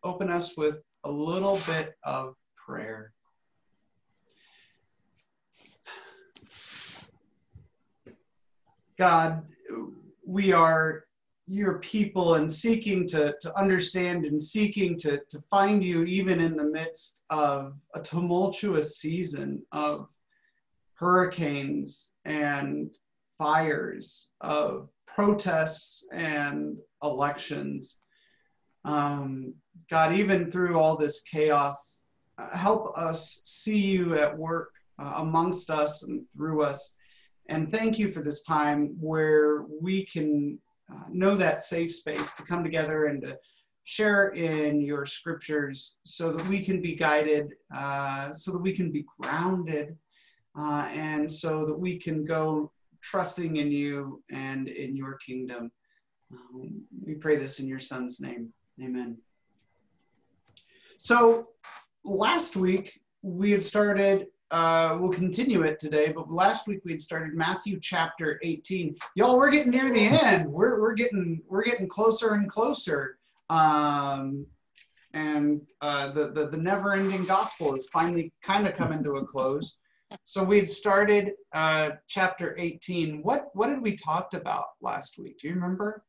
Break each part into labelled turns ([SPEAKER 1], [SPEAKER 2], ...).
[SPEAKER 1] open us with a little bit of prayer. God, we are your people and seeking to understand and seeking to find you even in the midst of a tumultuous season of hurricanes and fires, of protests and elections. God, even through all this chaos, help us see you at work amongst us and through us. And thank you for this time where we can know that safe space to come together and to share in your scriptures so that we can be guided, so that we can be grounded, and so that we can go trusting in you and in your kingdom. We pray this in your son's name. Amen. So last week we had started, we'll continue it today, but last week we had started Matthew chapter 18. Y'all, we're getting near the end. We're getting closer and closer. The never-ending gospel is finally kind of coming to a close. So we had started chapter 18. What did we talked about last week? Do you remember?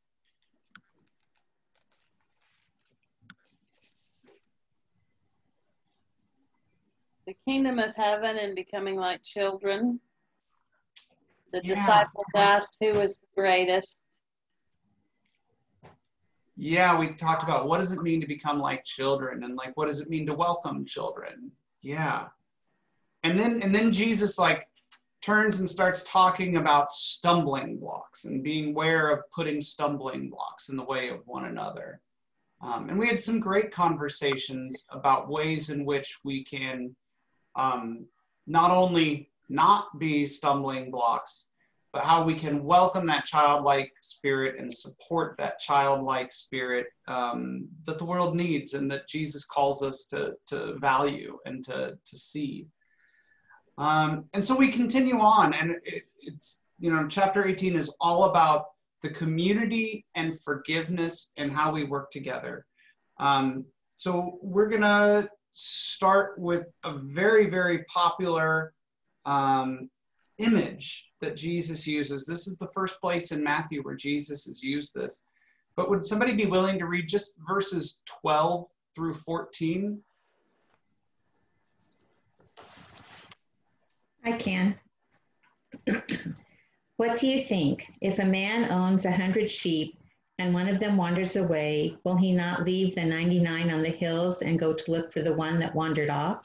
[SPEAKER 2] The kingdom of heaven and becoming like children. The disciples asked who was the greatest.
[SPEAKER 1] Yeah, we talked about what does it mean to become like children, and like what does it mean to welcome children. Yeah. And then Jesus like turns and starts talking about stumbling blocks and being aware of putting stumbling blocks in the way of one another. And we had some great conversations about ways in which we can not only not be stumbling blocks, but how we can welcome that childlike spirit and support that childlike spirit that the world needs and that Jesus calls us to value and to see. And so we continue on, and it's, chapter 18 is all about the community and forgiveness and how we work together. So we're gonna start with a very, very popular image that Jesus uses. This is the first place in Matthew where Jesus has used this. But would somebody be willing to read just verses 12 through 14?
[SPEAKER 3] I can. What do you think? If a man owns 100 sheep and one of them wanders away, will he not leave the 99 on the hills and go to look for the one that wandered off?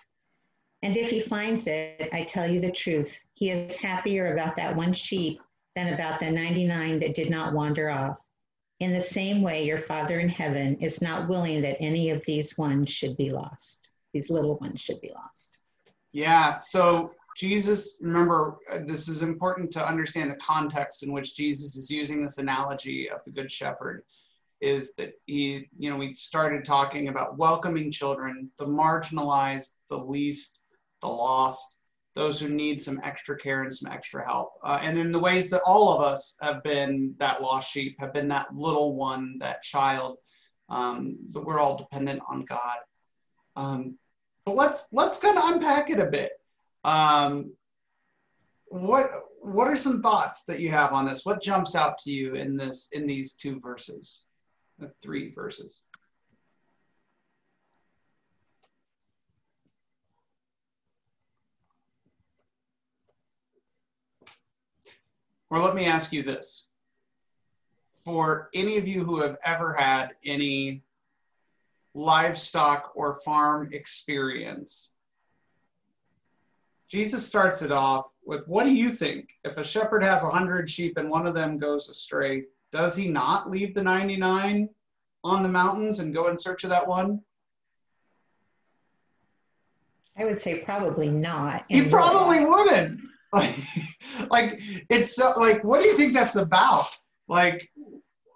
[SPEAKER 3] And if he finds it, I tell you the truth, he is happier about that one sheep than about the 99 that did not wander off. In the same way, your Father in heaven is not willing that any of these ones should be lost. These little ones should be lost.
[SPEAKER 1] Yeah, so Jesus, remember, this is important to understand the context in which Jesus is using this analogy of the Good Shepherd, is that we started talking about welcoming children, the marginalized, the least, the lost, those who need some extra care and some extra help. And in the ways that all of us have been that lost sheep, have been that little one, that child, that we're all dependent on God. But let's kind of unpack it a bit. What are some thoughts that you have on this? What jumps out to you in these two verses, the 3 verses? Or let me ask you this. For any of you who have ever had any livestock or farm experience, Jesus starts it off with, what do you think? If a shepherd has 100 sheep and one of them goes astray, does he not leave the 99 on the mountains and go in search of that one?
[SPEAKER 3] I would say probably not.
[SPEAKER 1] He probably wouldn't. Like it's so, like, what do you think that's about? Like,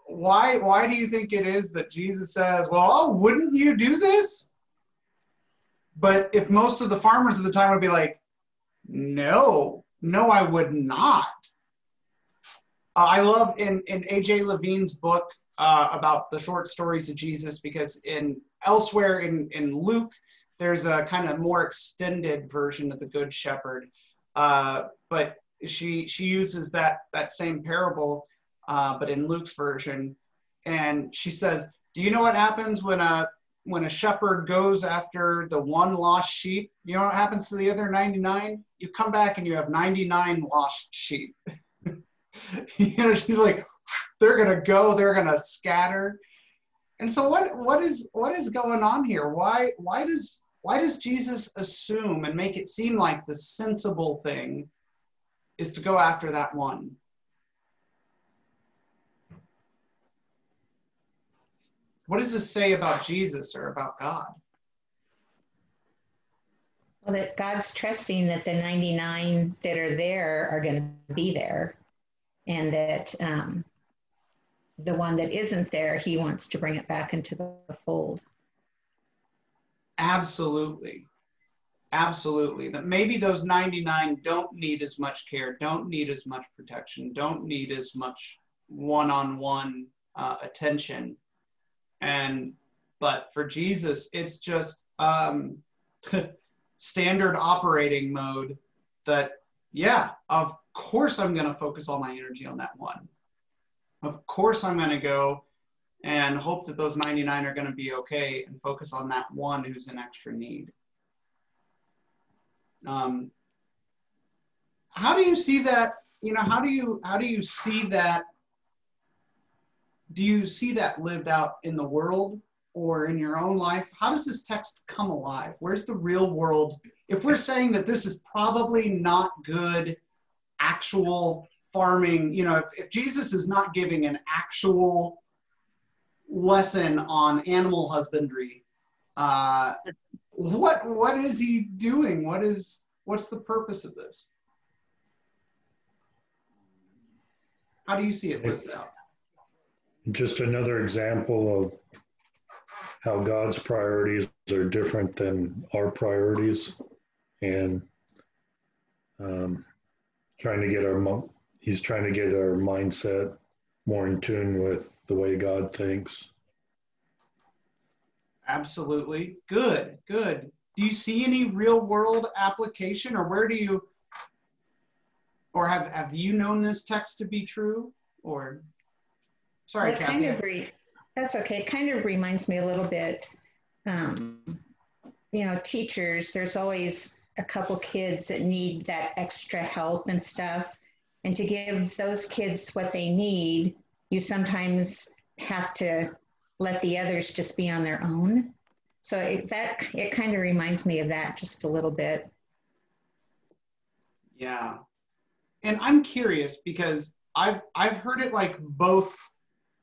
[SPEAKER 1] why do you think it is that Jesus says, well, wouldn't you do this? But if most of the farmers at the time would be like, no, I would not. I love in A.J. Levine's book about the short stories of Jesus, because elsewhere in Luke, there's a kind of more extended version of the Good Shepherd, but she uses that same parable, but in Luke's version, and she says, "Do you know what happens when a shepherd goes after the one lost sheep? You know what happens to the other 99? You come back and you have 99 lost sheep." She's like, they're gonna scatter. And so what is going on here? Why does Jesus assume and make it seem like the sensible thing is to go after that one? What does this say about Jesus or about God?
[SPEAKER 3] Well, that God's trusting that the 99 that are there are going to be there, and that the one that isn't there, he wants to bring it back into the fold.
[SPEAKER 1] Absolutely. Absolutely. That maybe those 99 don't need as much care, don't need as much protection, don't need as much one-on-one attention. But for Jesus, it's just standard operating mode that, yeah, of course I'm going to focus all my energy on that one. Of course I'm going to go and hope that those 99 are going to be okay and focus on that one who's in extra need. How do you see that? How do you see that? Do you see that lived out in the world or in your own life? How does this text come alive? Where's the real world? If we're saying that this is probably not good actual farming, if Jesus is not giving an actual lesson on animal husbandry, what is he doing? What's the purpose of this? How do you see it lived out?
[SPEAKER 4] Just another example of how God's priorities are different than our priorities, and he's trying to get our mindset more in tune with the way God thinks.
[SPEAKER 1] Absolutely. Good. Do you see any real world application, or have you known this text to be true? Or sorry,
[SPEAKER 3] well,
[SPEAKER 1] Kathy.
[SPEAKER 3] That's okay. It kind of reminds me a little bit, teachers, there's always a couple kids that need that extra help and stuff. And to give those kids what they need, you sometimes have to let the others just be on their own. So it kind of reminds me of that just a little bit.
[SPEAKER 1] Yeah. And I'm curious because I've heard it like both.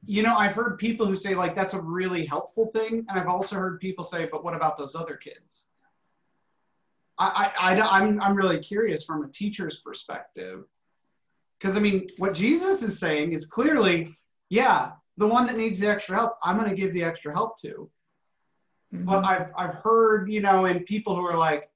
[SPEAKER 1] I've heard people who say like that's a really helpful thing, and I've also heard people say, but what about those other kids? I'm really curious from a teacher's perspective, because what Jesus is saying is clearly, yeah, the one that needs the extra help, I'm going to give the extra help to. Mm-hmm. But I've heard, and people who are like,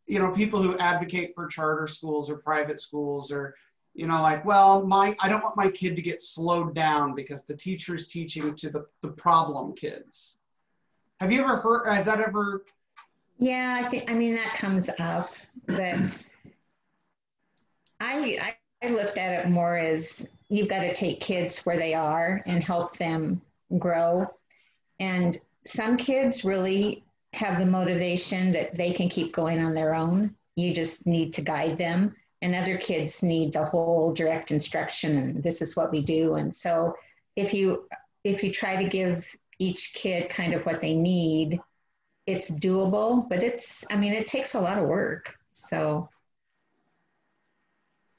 [SPEAKER 1] people who advocate for charter schools or private schools, or like, well, I don't want my kid to get slowed down because the teacher's teaching to the problem kids. Have you ever heard, has that ever?
[SPEAKER 3] Yeah, that comes up, but I looked at it more as you've got to take kids where they are and help them grow. And some kids really have the motivation that they can keep going on their own. You just need to guide them. And other kids need the whole direct instruction, and this is what we do. And so if you try to give each kid kind of what they need, it's doable, but it takes a lot of work. So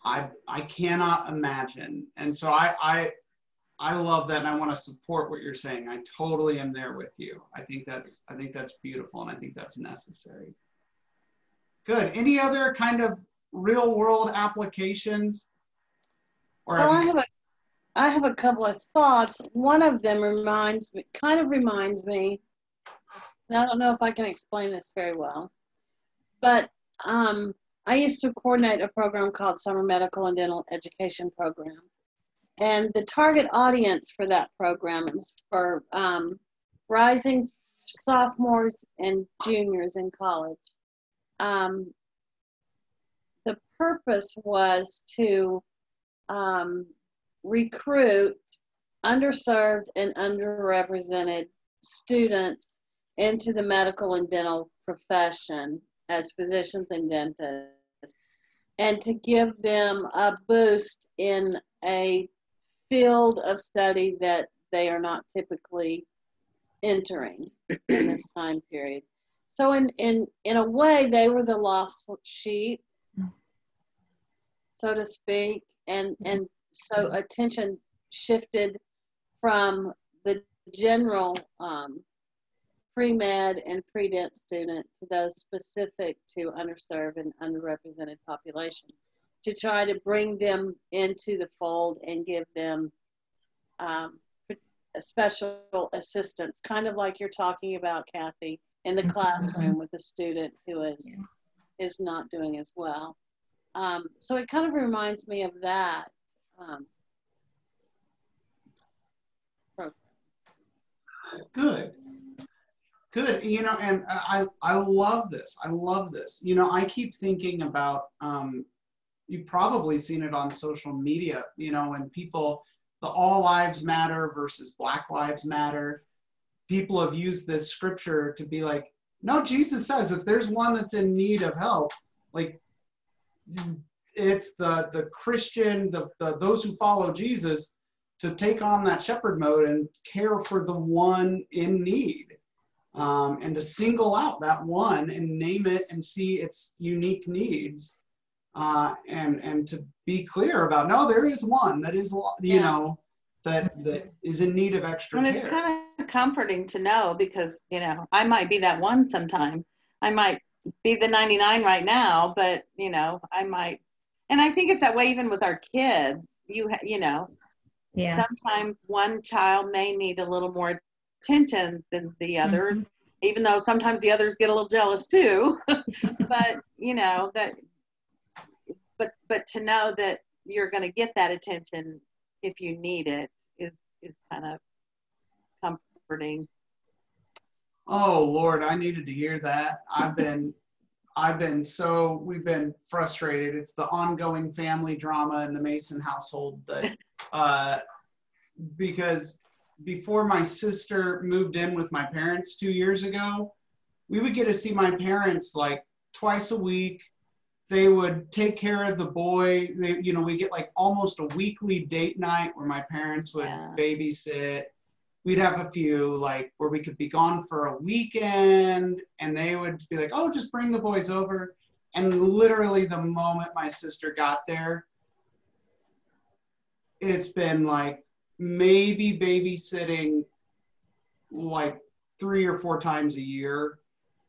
[SPEAKER 1] I cannot imagine. And so I love that, and I want to support what you're saying. I totally am there with you. I think that's beautiful, and I think that's necessary. Good. Any other kind of real world applications?
[SPEAKER 2] Well, I have a couple of thoughts. One of them reminds me, and I don't know if I can explain this very well, but I used to coordinate a program called Summer Medical and Dental Education Program. And the target audience for that program is for rising sophomores and juniors in college. The purpose was to recruit underserved and underrepresented students into the medical and dental profession as physicians and dentists, and to give them a boost in a field of study that they are not typically entering in this time period. So in a way, they were the lost sheep, so to speak, and so attention shifted from the general pre-med and pre-dent student to those specific to underserved and underrepresented populations, to try to bring them into the fold and give them special assistance, kind of like you're talking about, Kathy, in the classroom with a student who is not doing as well. So it kind of reminds me of that.
[SPEAKER 1] Good. You know, and I love this. I love this. You know, I keep thinking about, you've probably seen it on social media, you know, when people, the all lives matter versus Black Lives Matter, people have used this scripture to be like, no, Jesus says if there's one that's in need of help, like it's the Christian, those who follow Jesus, to take on that shepherd mode and care for the one in need, and to single out that one and name it and see its unique needs, and to be clear about, no, there is one that is, you know, that is in need of extra care.
[SPEAKER 5] And it's kind of comforting to know, because, you know, I might be that one sometime. I might be the 99 right now, but, you know, I might, and I think it's that way even with our kids. You know, sometimes one child may need a little more attention than the others, even though sometimes the others get a little jealous too. But, you know, that, but to know that you're going to get that attention if you need it is kind of comforting.
[SPEAKER 1] Oh Lord, I needed to hear that. We've been frustrated. It's the ongoing family drama in the Mason household that, because before my sister moved in with my parents 2 years ago, we would get to see my parents like twice a week. They would take care of the boy. You know, we get like almost a weekly date night where my parents would babysit. We'd have a few like where we could be gone for a weekend, and they would be like, oh, just bring the boys over. And literally the moment my sister got there, it's been like maybe babysitting like 3 or 4 times a year,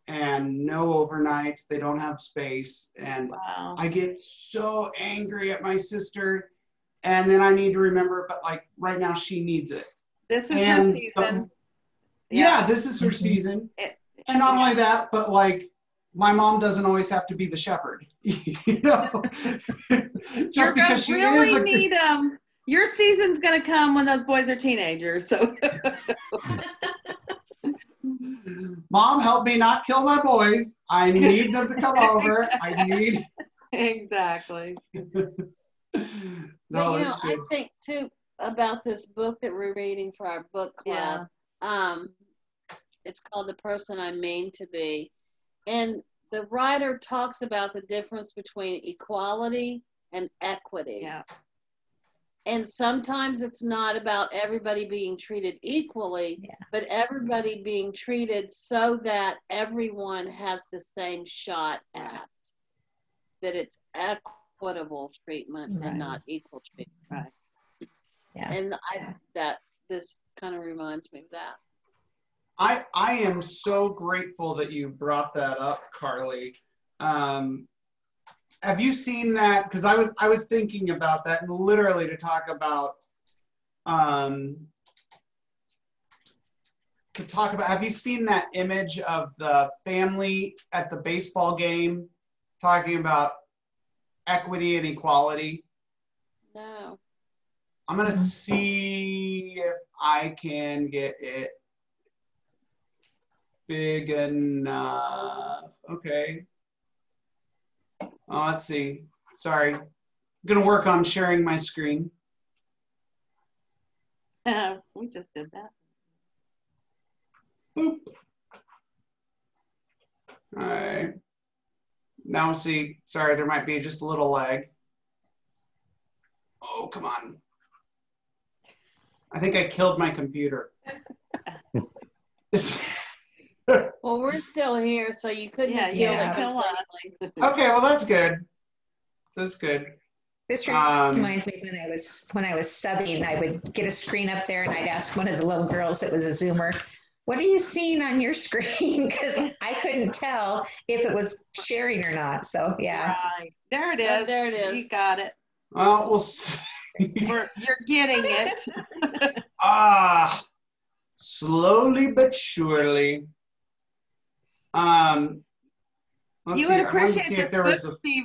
[SPEAKER 1] and no overnights. They don't have space. And I get so angry at my sister, and then I need to remember, but like right now she needs it.
[SPEAKER 5] This is her season.
[SPEAKER 1] This is her season. And not only that, but like my mom doesn't always have to be the shepherd. You know, just because she
[SPEAKER 5] really need them. Your season's gonna come when those boys are teenagers. So,
[SPEAKER 1] Mom, help me not kill my boys. I need them to come over. I need.
[SPEAKER 5] Exactly.
[SPEAKER 2] No, you know, I think too about this book that we're reading for our book club. It's called The Person I Mean to Be. And the writer talks about the difference between equality and equity.
[SPEAKER 5] Yeah.
[SPEAKER 2] And sometimes it's not about everybody being treated equally, but everybody being treated so that everyone has the same shot at, that it's equitable treatment and not equal treatment.
[SPEAKER 5] Right.
[SPEAKER 2] Yeah. And this kind of reminds me of that.
[SPEAKER 1] I am so grateful that you brought that up, Carly. Have you seen that? Because I was thinking about that, and literally to talk about, have you seen that image of the family at the baseball game talking about equity and equality?
[SPEAKER 2] No.
[SPEAKER 1] I'm going to see if I can get it. big enough. Okay. Oh, let's see. Sorry. I'm going to work on sharing my screen.
[SPEAKER 5] We just did that.
[SPEAKER 1] Boop. All right. Now see, sorry, there might be just a little lag. Oh, come on. I think I killed my computer.
[SPEAKER 2] Well, we're still here, so you couldn't have killed it
[SPEAKER 5] kill us.
[SPEAKER 2] completely.
[SPEAKER 1] Okay, well, that's good. That's good.
[SPEAKER 3] This reminds me when I was subbing, I would get a screen up there and I'd ask one of the little girls that was a Zoomer, what are you seeing on your screen? Because I couldn't tell if it was sharing or not. So, yeah.
[SPEAKER 5] Right. There it is.
[SPEAKER 2] Oh, there it is.
[SPEAKER 5] You got it.
[SPEAKER 1] Well, we'll see.
[SPEAKER 5] You're getting it.
[SPEAKER 1] Slowly but surely. Let's
[SPEAKER 5] You
[SPEAKER 1] see.
[SPEAKER 5] would
[SPEAKER 1] I wanted to
[SPEAKER 5] appreciate
[SPEAKER 1] see
[SPEAKER 5] this
[SPEAKER 1] if there
[SPEAKER 5] book,
[SPEAKER 1] was a
[SPEAKER 5] Steve.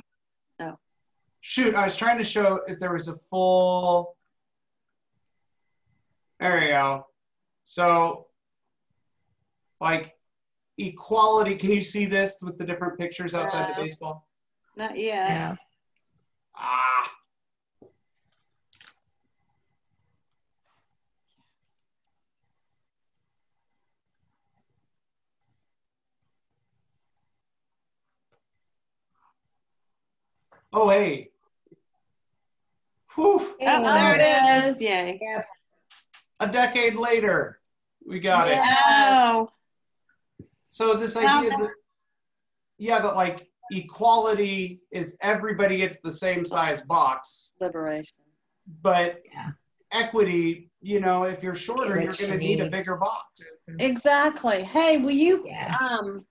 [SPEAKER 1] shoot. I was trying to show if there was a full. There we go. So, like equality. Can you see this with the different pictures outside the baseball?
[SPEAKER 5] Not yet.
[SPEAKER 3] Yeah.
[SPEAKER 1] Ah. Oh, hey. Whew.
[SPEAKER 5] Oh, there it is. Yay.
[SPEAKER 3] Yeah.
[SPEAKER 1] A decade later, we got it.
[SPEAKER 5] Oh.
[SPEAKER 1] So this idea that, yeah, that like equality is everybody gets the same size box,
[SPEAKER 2] Liberation.
[SPEAKER 1] but
[SPEAKER 3] Yeah.
[SPEAKER 1] equity, you know, if you're shorter,
[SPEAKER 3] Get
[SPEAKER 1] you're
[SPEAKER 3] what
[SPEAKER 1] going to
[SPEAKER 3] you
[SPEAKER 1] need a
[SPEAKER 3] need.
[SPEAKER 1] bigger box.
[SPEAKER 2] Exactly. Hey, will you
[SPEAKER 3] Yeah.
[SPEAKER 5] Can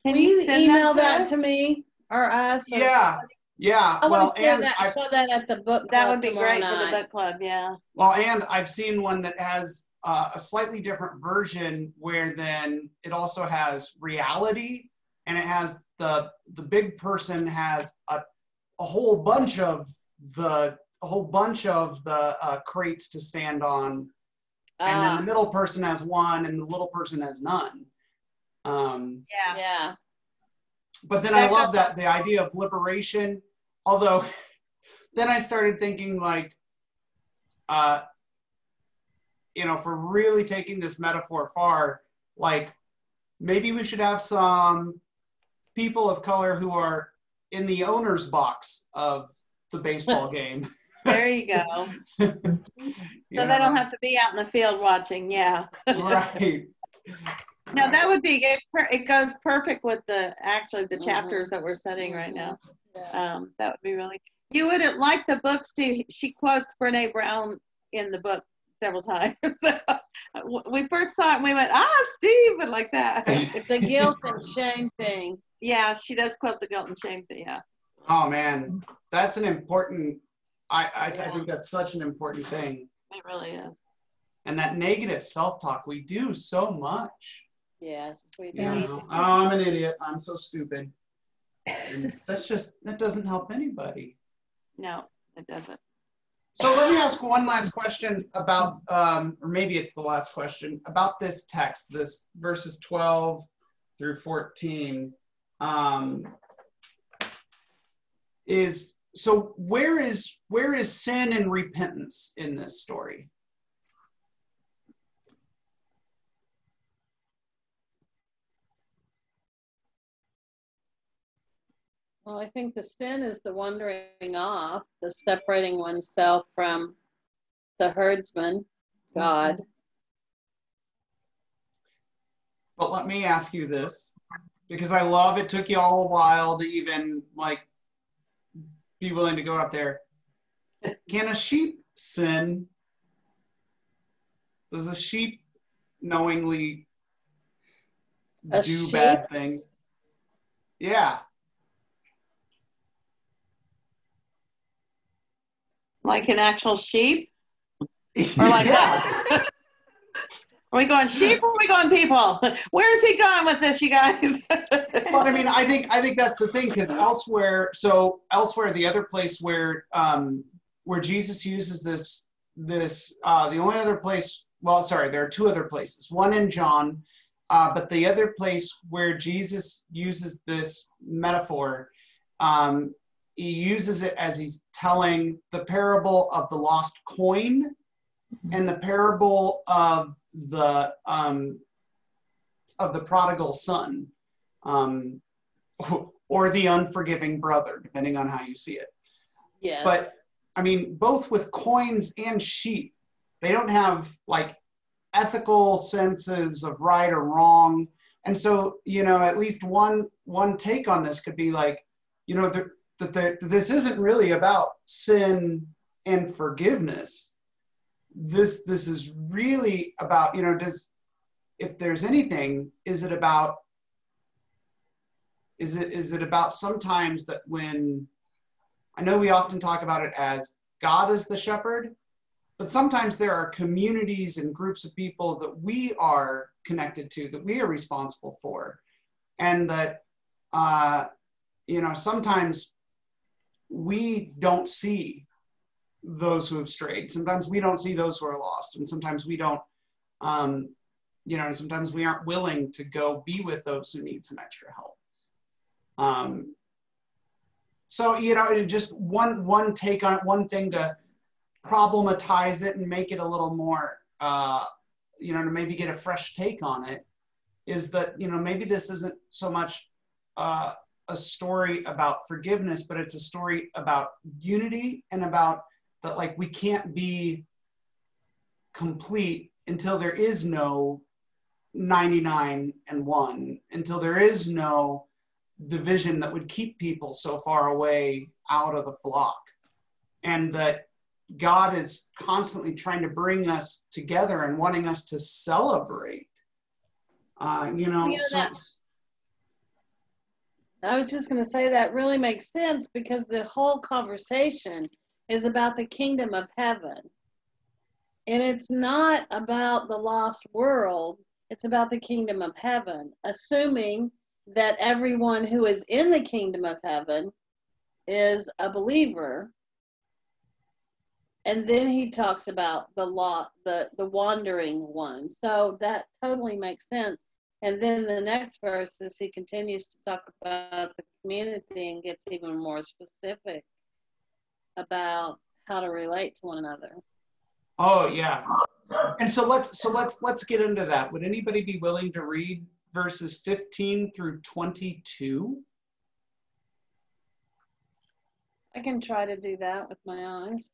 [SPEAKER 2] will you
[SPEAKER 5] send
[SPEAKER 2] email that
[SPEAKER 5] us?
[SPEAKER 2] to me or us? Or
[SPEAKER 1] Yeah, yeah.
[SPEAKER 2] I
[SPEAKER 1] Well,
[SPEAKER 2] want to show
[SPEAKER 1] and
[SPEAKER 2] that,
[SPEAKER 1] I've,
[SPEAKER 2] show that at the book club
[SPEAKER 5] That would be
[SPEAKER 2] tomorrow
[SPEAKER 5] great for the
[SPEAKER 2] night.
[SPEAKER 5] book club. Yeah.
[SPEAKER 1] well, and I've seen one that has a slightly different version where then it also has reality, and it has the big person has a whole bunch of the crates to stand on, and then the middle person has one, and the little person has none.
[SPEAKER 5] Yeah.
[SPEAKER 2] Yeah.
[SPEAKER 1] But then I love that the idea of liberation. Although, then I started thinking like, you know, for really taking this metaphor far, like maybe we should have some people of color who are in the owner's box of the baseball game.
[SPEAKER 5] There you go. So they don't have to be out in the field watching. Yeah.
[SPEAKER 1] Right.
[SPEAKER 5] No, that would be it goes perfect with the chapters that we're studying right now.
[SPEAKER 2] Yeah.
[SPEAKER 5] That would be really. You wouldn't like the book, Steve. She quotes Brene Brown in the book several times. We first saw it and we went, Steve, but like that.
[SPEAKER 2] It's a guilt and shame thing.
[SPEAKER 5] Yeah, she does quote the guilt and shame thing. Yeah.
[SPEAKER 1] Oh man, that's an important. I think that's such an important thing.
[SPEAKER 5] It really is.
[SPEAKER 1] And that negative self-talk, we do so much.
[SPEAKER 2] Yes, we do.
[SPEAKER 1] You know, oh, I'm an idiot. I'm so stupid. And that doesn't help anybody.
[SPEAKER 5] No, it doesn't.
[SPEAKER 1] So let me ask one last question about, or maybe it's the last question, about this text, this verses 12 through 14. So where is sin and repentance in this story?
[SPEAKER 2] Well, I think the sin is the wandering off, the separating oneself from the herdsman, God.
[SPEAKER 1] But let me ask you this, because I love it took you all a while to even like be willing to go out there. Can a sheep sin? Does a sheep knowingly do bad things? Yeah.
[SPEAKER 5] Like an actual sheep? Or like that? Are we going sheep or are we going people? Where is he going with this, you guys?
[SPEAKER 1] But I mean, I think that's the thing, because elsewhere, the other place where Jesus uses the only other place, well, sorry, there are two other places. One in John, But the other place where Jesus uses this metaphor, he uses it as he's telling the parable of the lost coin and the parable of the prodigal son, or the unforgiving brother, depending on how you see it.
[SPEAKER 2] Yes.
[SPEAKER 1] But I mean, both with coins and sheep, they don't have like ethical senses of right or wrong. And so, you know, at least one take on this could be like, you know, this isn't really about sin and forgiveness. This is really about, you know, if there's anything, is it about sometimes that when, I know we often talk about it as God is the shepherd, but sometimes there are communities and groups of people that we are connected to, that we are responsible for. And that, you know, sometimes we don't see those who have strayed. Sometimes we don't see those who are lost. And sometimes we don't, you know, sometimes we aren't willing to go be with those who need some extra help. So, you know, just one take on it, one thing to problematize it and make it a little more, you know, to maybe get a fresh take on it, is that, you know, maybe this isn't so much a story about forgiveness, but it's a story about unity and about that, like, we can't be complete until there is no 99 and 1, until there is no division that would keep people so far away out of the flock. And that God is constantly trying to bring us together and wanting us to celebrate. You know,
[SPEAKER 2] I was just going to say that really makes sense, because the whole conversation is about the kingdom of heaven. And it's not about the lost world. It's about the kingdom of heaven, assuming that everyone who is in the kingdom of heaven is a believer. And then he talks about the wandering one. So that totally makes sense. And then the next verse is he continues to talk about the community and gets even more specific about how to relate to one another.
[SPEAKER 1] Oh yeah. And so let's get into that. Would anybody be willing to read verses 15 through 22?
[SPEAKER 2] I can try to do that with my eyes.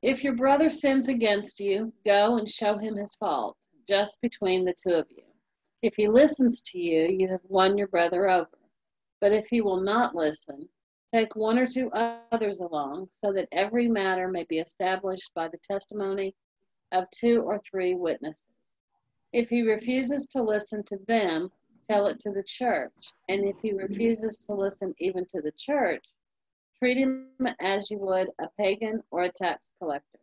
[SPEAKER 2] If your brother sins against you, go and show him his fault, just between the two of you. If he listens to you, you have won your brother over. But if he will not listen, take one or two others along, so that every matter may be established by the testimony of 2 or 3 witnesses. If he refuses to listen to them, tell it to the church. And if he refuses to listen even to the church, treat him as you would a pagan or a tax collector.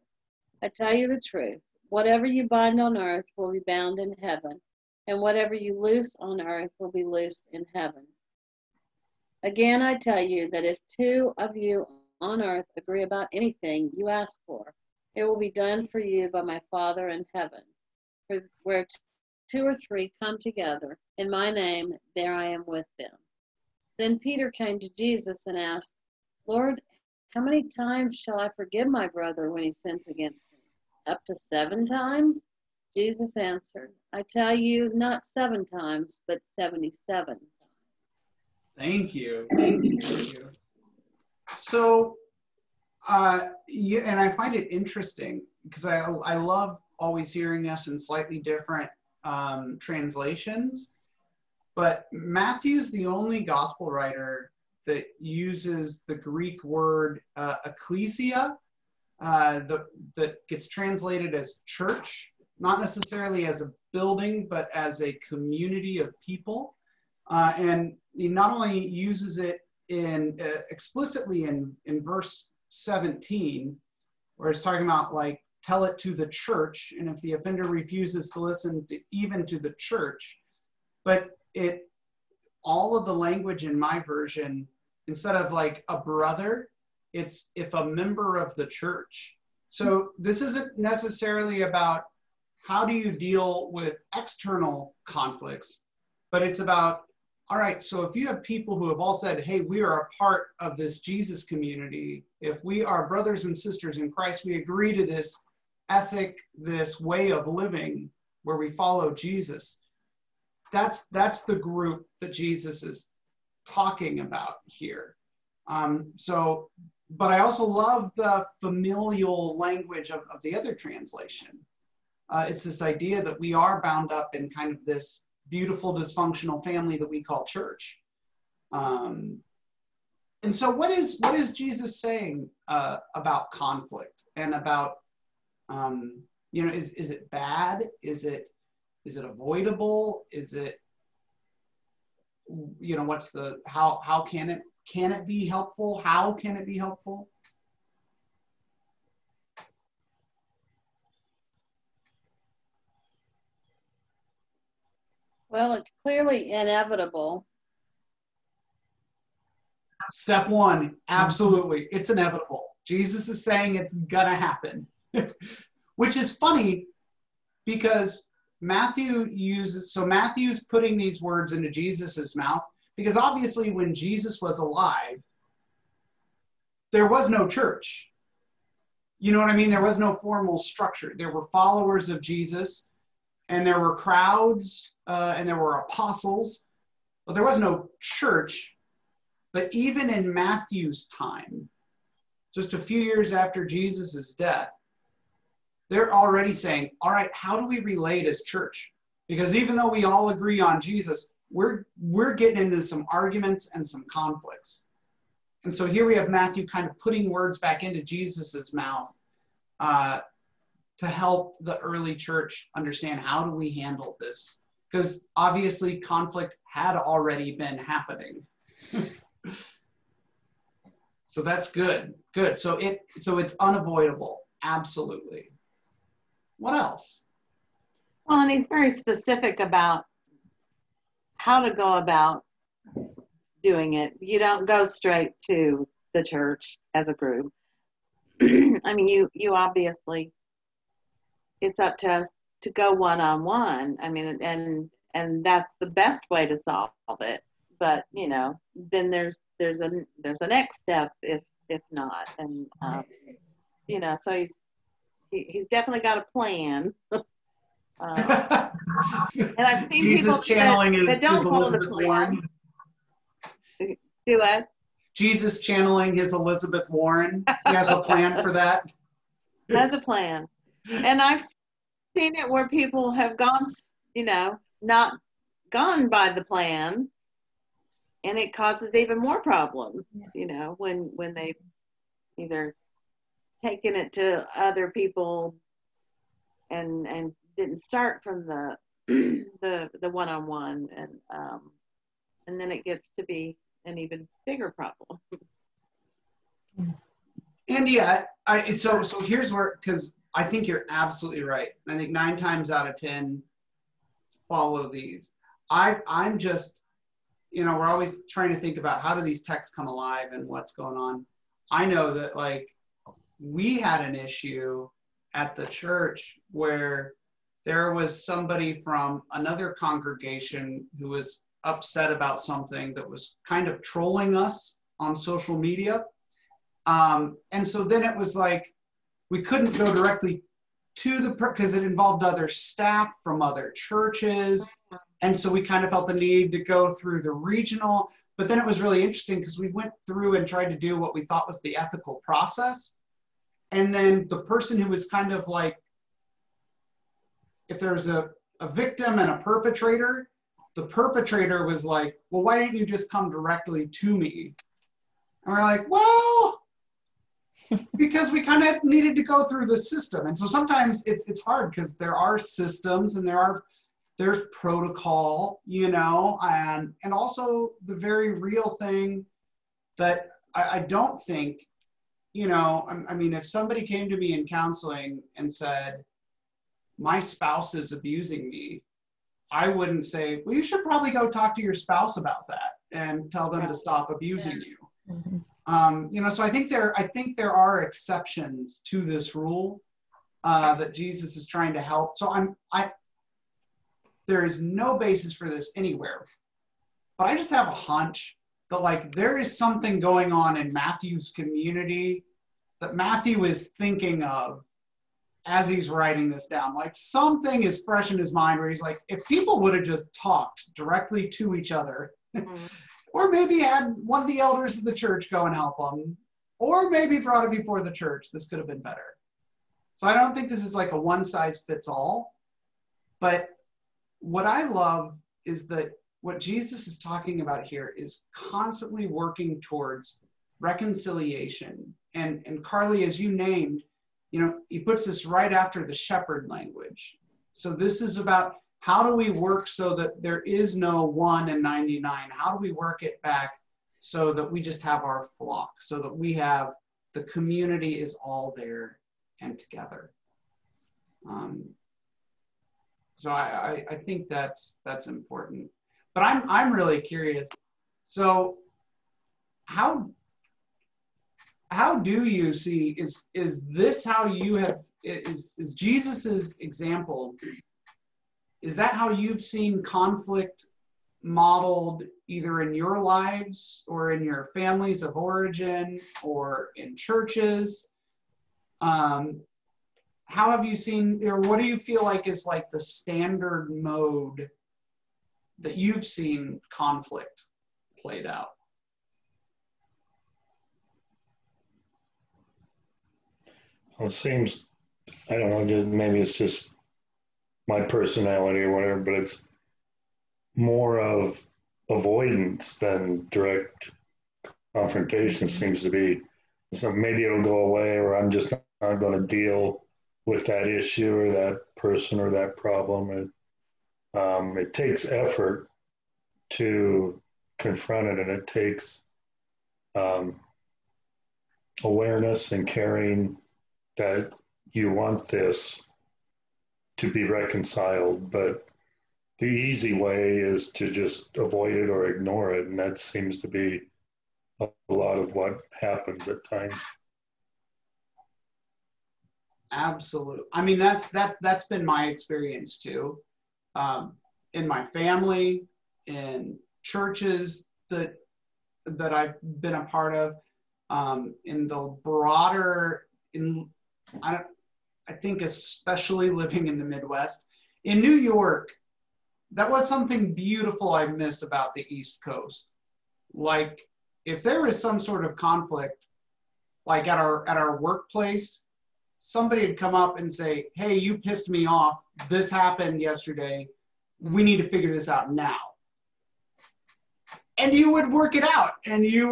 [SPEAKER 2] I tell you the truth, whatever you bind on earth will be bound in heaven, and whatever you loose on earth will be loosed in heaven. Again, I tell you that if 2 of you on earth agree about anything you ask for, it will be done for you by my Father in heaven. For where 2 or 3 come together in my name, there I am with them. Then Peter came to Jesus and asked, Lord, how many times shall I forgive my brother when he sins against me? Up to 7 times? Jesus answered, I tell you, not 7 times, but 77 times.
[SPEAKER 1] Thank you. Thank you. So, yeah, and I find it interesting because I love always hearing us in slightly different translations, but Matthew's the only gospel writer that uses the Greek word ecclesia, that gets translated as church, not necessarily as a building, but as a community of people. And he not only uses it explicitly in verse 17, where it's talking about like, tell it to the church, and if the offender refuses to listen even to the church, but all of the language in my version, instead of like a brother, it's if a member of the church. So this isn't necessarily about how do you deal with external conflicts, but it's about, all right, so if you have people who have all said, hey, we are a part of this Jesus community, if we are brothers and sisters in Christ, we agree to this ethic, this way of living where we follow Jesus, that's the group that Jesus is talking about here. But I also love the familial language of the other translation. It's this idea that we are bound up in kind of this beautiful dysfunctional family that we call church. And so what is Jesus saying about conflict and about, is it bad? Is it avoidable? Is it, what's the, how can it be helpful? How can it be helpful?
[SPEAKER 2] Well, it's clearly inevitable.
[SPEAKER 1] Step one, absolutely. It's inevitable. Jesus is saying it's gonna happen. Which is funny because Matthew's putting these words into Jesus's mouth because obviously when Jesus was alive, there was no church. You know what I mean? There was no formal structure. There were followers of Jesus and there were crowds and there were apostles, but there was no church. But even in Matthew's time, just a few years after Jesus' death, they're already saying, all right, how do we relate as church? Because even though we all agree on Jesus, we're getting into some arguments and some conflicts. And so here we have Matthew kind of putting words back into Jesus's mouth to help the early church understand how do we handle this? Because obviously conflict had already been happening. So that's good. Good. So it's unavoidable. Absolutely. What else?
[SPEAKER 5] Well, and he's very specific about how to go about doing it. You don't go straight to the church as a group. I mean, you obviously, it's up to us to go one-on-one. I mean, and that's the best way to solve it. But then there's a next step if not, and so he's definitely got a plan. And I've seen
[SPEAKER 1] Jesus
[SPEAKER 5] people that don't follow the plan. Do what?
[SPEAKER 1] Jesus channeling his Elizabeth Warren. He has a plan for that.
[SPEAKER 5] Has a plan. And I've seen it where people have gone, not gone by the plan, and it causes even more problems, when they've either taken it to other people and didn't start from the one-on-one, and then it gets to be an even bigger problem.
[SPEAKER 1] And yeah, so here's where, because I think you're absolutely right. I think 9 times out of 10 follow these. I'm just, we're always trying to think about how do these texts come alive and what's going on. I know that we had an issue at the church where there was somebody from another congregation who was upset about something that was kind of trolling us on social media. And so then it was we couldn't go directly to because it involved other staff from other churches. And so we kind of felt the need to go through the regional, but then it was really interesting because we went through and tried to do what we thought was the ethical process. And then the person who was kind of if there's a victim and a perpetrator, the perpetrator was well, why didn't you just come directly to me? And we're well, because we kind of needed to go through the system. And so sometimes it's hard because there are systems and there's protocol, and also the very real thing that I don't think, I mean, if somebody came to me in counseling and said, my spouse is abusing me, I wouldn't say, well, you should probably go talk to your spouse about that and tell them to stop abusing you. Mm-hmm. So I think there are exceptions to this rule. that Jesus is trying to help. So there is no basis for this anywhere, but I just have a hunch that like there is something going on in Matthew's community that Matthew is thinking of as he's writing this down. Like something is fresh in his mind where he's like, if people would have just talked directly to each other, or maybe had one of the elders of the church go and help them, or maybe brought it before the church, this could have been better. So I don't think this is like a one size fits all, but what I love is that what Jesus is talking about here is constantly working towards reconciliation. And Carly, as you named, you know, he puts this right after the shepherd language. So this is about how do we work so that there is no 1 and 99? How do we work it back so that we just have our flock, so that we have the community is all there and together. So I think that's important. But I'm really curious. So how do you see, is this how you have, is Jesus's example, is that how you've seen conflict modeled either in your lives or in your families of origin or in churches? How have you seen, or what do you feel like is like the standard mode that you've seen conflict played out?
[SPEAKER 4] Well, it seems, I don't know, just maybe it's just my personality or whatever, but it's more of avoidance than direct confrontation seems to be. So maybe it'll go away, or I'm just not going to deal with that issue or that person or that problem. It takes effort to confront it, and it takes awareness and caring that you want this to be reconciled, but the easy way is to just avoid it or ignore it, and that seems to be a lot of what happens at times.
[SPEAKER 1] Absolutely. I mean, that's been my experience too. In my family, in churches that I've been a part of, in the broader, I think especially living in the Midwest. In New York, that was something beautiful I miss about the East Coast. Like, if there was some sort of conflict, like at our workplace, somebody would come up and say, hey, you pissed me off. This happened yesterday. We need to figure this out now. And you would work it out. And it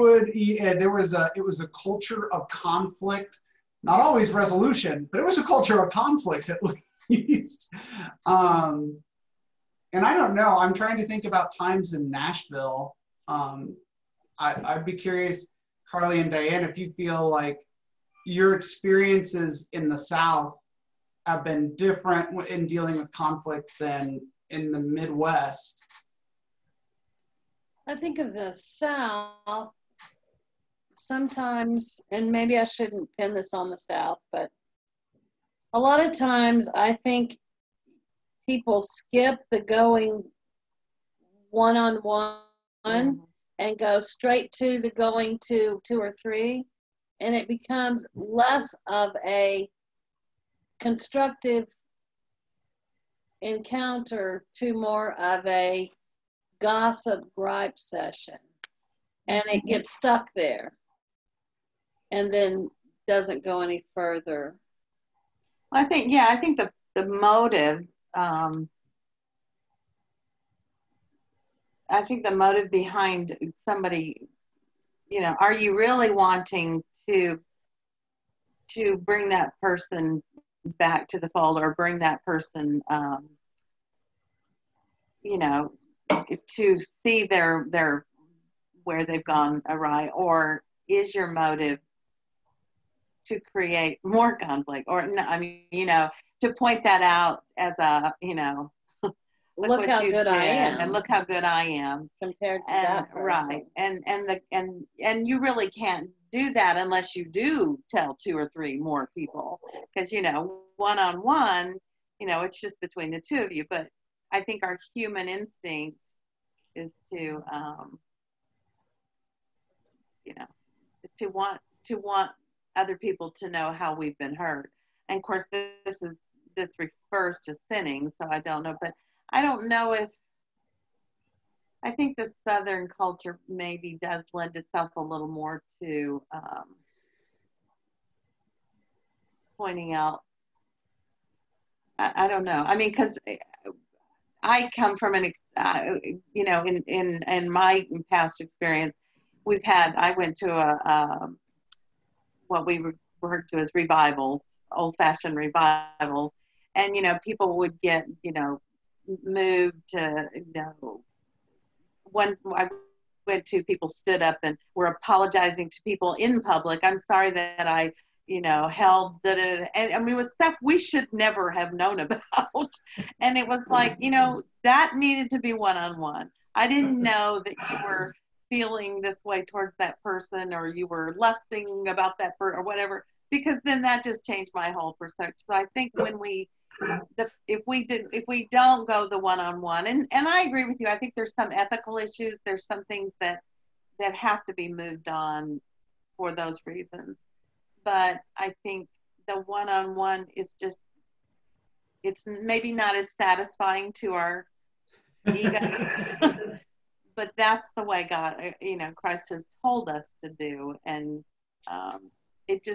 [SPEAKER 1] was a culture of conflict, not always resolution, but it was a culture of conflict at least. And I don't know, I'm trying to think about times in Nashville. I'd be curious, Carly and Diane, if you feel like your experiences in the South have been different in dealing with conflict than in the Midwest.
[SPEAKER 2] I think of the South, sometimes, and maybe I shouldn't pin this on the South, but a lot of times I think people skip the going one-on-one and go straight to the going to 2 or 3, and it becomes less of a constructive encounter to more of a gossip gripe session, and it gets stuck there and then doesn't go any further.
[SPEAKER 5] I think the motive, I think the motive behind somebody, you know, are you really wanting to bring that person back to the fold, or bring that person, you know, to see their where they've gone awry, or is your motive to create more conflict? Or no, I mean, you know, to point that out as a, you know,
[SPEAKER 2] look how good I am,
[SPEAKER 5] and look how good I am
[SPEAKER 2] compared to that person.
[SPEAKER 5] Right, and you really can't do that unless you do tell 2 or 3 more people, because, you know, one-on-one, it's just between the two of you. But I think our human instinct is to, to want other people to know how we've been hurt. And of course, this refers to sinning, so I don't know. But I don't know if, I think the Southern culture maybe does lend itself a little more to pointing out. I don't know. I mean, because I come from in my past experience, I went to what we referred to as revivals, old-fashioned revivals, and people would get moved to when I went to, people stood up and were apologizing to people in public. I'm sorry that I held and I mean, it was stuff we should never have known about. And it was like, that needed to be one-on-one. I didn't know that you were feeling this way towards that person, or you were lusting about that person or whatever, because then that just changed my whole perspective. So I think when if we don't go the one-on-one, and I agree with you, I think there's some ethical issues, there's some things that have to be moved on for those reasons. But I think the one-on-one is just, it's maybe not as satisfying to our ego, but that's the way God, Christ has told us to do. And it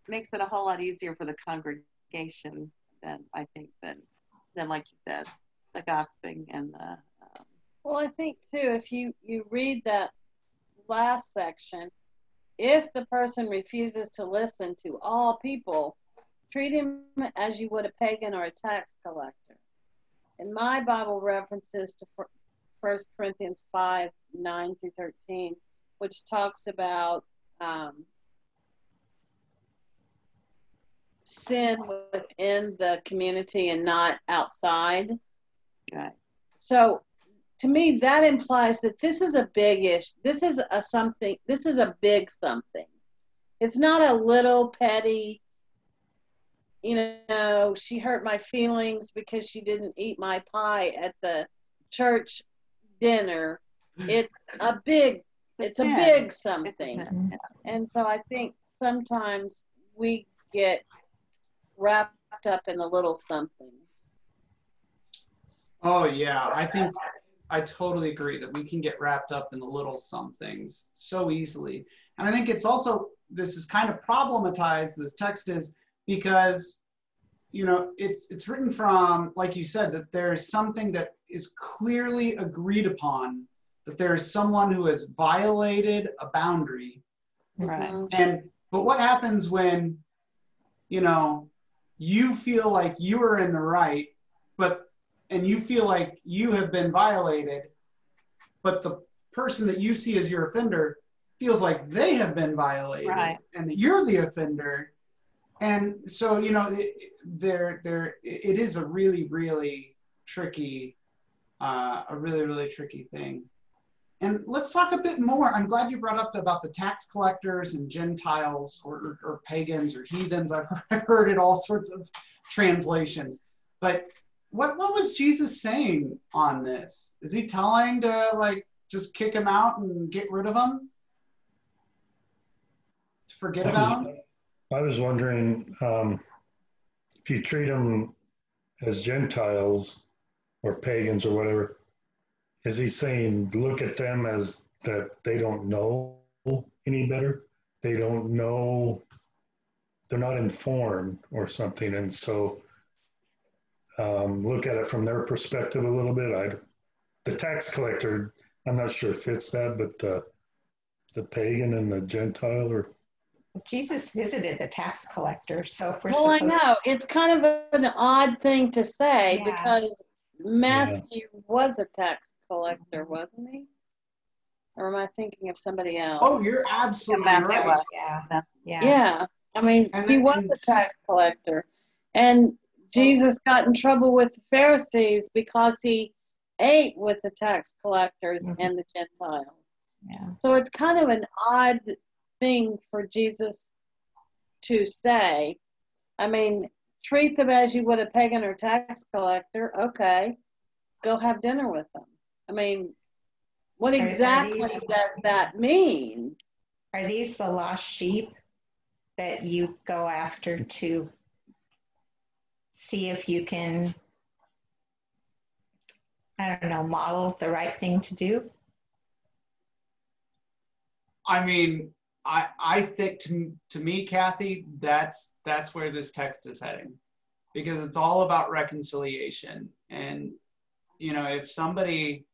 [SPEAKER 5] makes it a whole lot easier for the congregation than like you said, the gossiping and the.
[SPEAKER 2] Well, I think too, if you read that last section, if the person refuses to listen to all people, treat him as you would a pagan or a tax collector. And my Bible references to 1 Corinthians 5:9-13, which talks about sin within the community and not outside.
[SPEAKER 5] Right.
[SPEAKER 2] So to me, that implies that this is a big issue. This is a big something. It's not a little petty, she hurt my feelings because she didn't eat my pie at the church dinner. It's a big something. And so I think sometimes we get wrapped up in the little somethings.
[SPEAKER 1] Oh yeah, I totally agree that we can get wrapped up in the little somethings so easily. And I think it's also, this is kind of problematized, this text is, because it's written from, like you said, that there is something that is clearly agreed upon, that there is someone who has violated a boundary.
[SPEAKER 5] Right.
[SPEAKER 1] But what happens when you feel like you are in the right, and you feel like you have been violated, but the person that you see as your offender feels like they have been violated,
[SPEAKER 5] right,
[SPEAKER 1] and you're the offender. And so, it is a really, really tricky, really tricky thing. And let's talk a bit more. I'm glad you brought up about the tax collectors and Gentiles or pagans or heathens. I've heard it all sorts of translations. But what was Jesus saying on this? Is he telling to just kick him out and get rid of him? Forget about him?
[SPEAKER 4] I was wondering if you treat them as Gentiles or pagans or whatever, is he saying look at them as that they don't know any better? They don't know, they're not informed or something, and so look at it from their perspective a little bit. The tax collector, I'm not sure fits that, but the pagan and the Gentile or.
[SPEAKER 3] Jesus visited the tax collector, so if we're
[SPEAKER 2] I know it's kind of an odd thing to say, because Matthew was a tax collector, wasn't he? Or am I thinking of somebody else?
[SPEAKER 1] Oh, you're absolutely right.
[SPEAKER 2] Yeah. I mean, he was a tax collector, and Jesus got in trouble with the Pharisees because he ate with the tax collectors and the Gentiles.
[SPEAKER 3] Yeah.
[SPEAKER 2] So it's kind of an odd thing for Jesus to say. I mean, treat them as you would a pagan or tax collector. Okay, go have dinner with them. I mean, what exactly does that mean?
[SPEAKER 3] Are these the lost sheep that you go after to see if you can, I don't know, model the right thing to do?
[SPEAKER 1] I mean, I think to me, Kathy, that's where this text is heading, because it's all about reconciliation. And, you know, if somebody